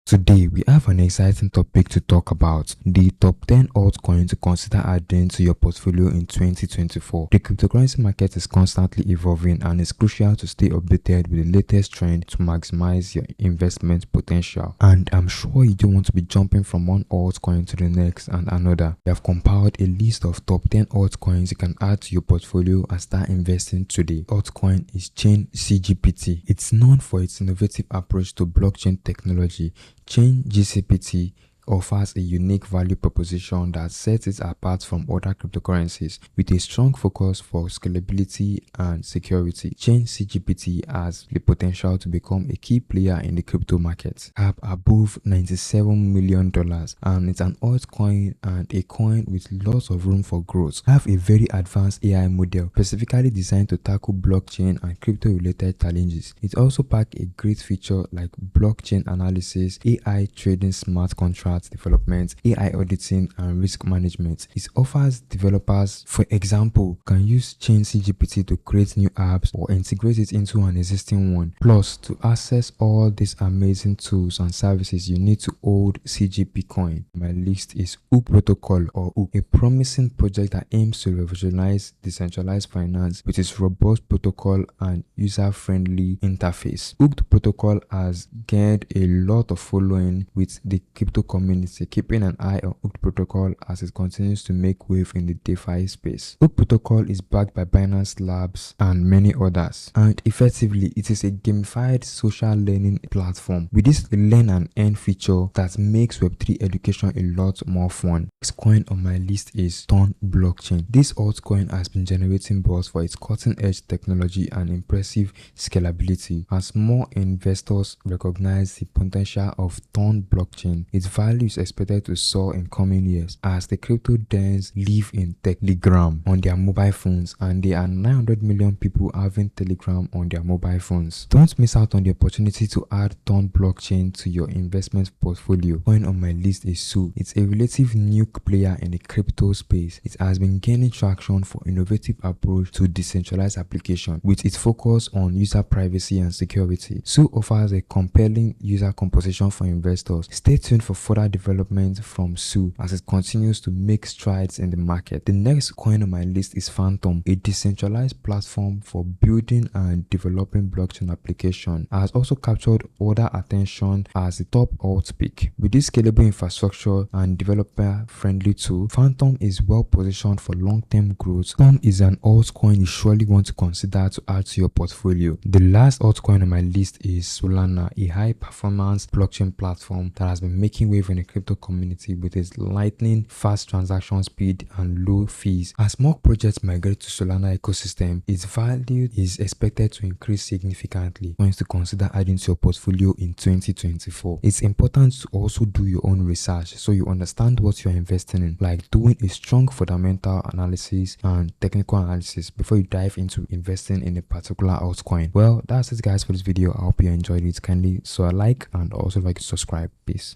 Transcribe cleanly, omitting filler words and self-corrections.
Today, we have an exciting topic to talk about: the top 10 altcoins to consider adding to your portfolio in 2024. The cryptocurrency market is constantly evolving, and it's crucial to stay updated with the latest trend to maximize your investment potential. And I'm sure you don't want to be jumping from one altcoin to the next and another. We have compiled a list of top 10 altcoins you can add to your portfolio and start investing today. Altcoin is Chain CGPT. It's known for its innovative approach to blockchain technology. Chain GCPT offers a unique value proposition that sets it apart from other cryptocurrencies with a strong focus for scalability and security. Chain CGPT has the potential to become a key player in the crypto market, cap above $97 million, and it's an altcoin and a coin with lots of room for growth. Have a very advanced AI model specifically designed to tackle blockchain and crypto related challenges. It also packs a great feature like blockchain analysis, AI trading, smart contracts development, AI auditing, and risk management. It offers developers, for example, can use Chain CGPT to create new apps or integrate it into an existing one. Plus, to access all these amazing tools and services, you need to hold CGP coin. My list is Ook Protocol, or Ook, a promising project that aims to revolutionize decentralized finance with its robust protocol and user-friendly interface. Ook Protocol has gained a lot of following with the crypto community, keeping an eye on Ook Protocol as it continues to make wave in the DeFi space. Ook Protocol is backed by Binance Labs and many others, and effectively it is a gamified social learning platform with this learn and earn feature that makes Web3 education a lot more fun. Next coin on my list is Ton Blockchain. This altcoin has been generating buzz for its cutting-edge technology and impressive scalability. As more investors recognize the potential of Ton Blockchain, its value is expected to soar in coming years as the crypto dens live in Telegram on their mobile phones, and there are 900 million people having Telegram on their mobile phones. Don't miss out on the opportunity to add Ton Blockchain to your investment portfolio. Coin on my list is Su. It's a relative new player in the crypto space. It has been gaining traction for innovative approach to decentralized application with its focus on user privacy and security. Su offers a compelling user composition for investors. Stay tuned for further development from Su as it continues to make strides in the market. The next coin on my list is Phantom, a decentralized platform for building and developing blockchain application. Has also captured other attention as the top alt pick. With this scalable infrastructure and developer friendly tool, Phantom is well positioned for long-term growth. Phantom is an altcoin you surely want to consider to add to your portfolio. The last altcoin on my list is Solana, a high performance blockchain platform that has been making wave in the crypto community with its lightning fast transaction speed and low fees. As more projects migrate to Solana ecosystem, its value is expected to increase significantly. Points to consider adding to your portfolio in 2024. It's important to also do your own research so you understand what you're investing in, like doing a strong fundamental analysis and technical analysis before you dive into investing in a particular altcoin. Well, that's it guys for this video. I hope you enjoyed it. Kindly so a like and also like to subscribe. Peace.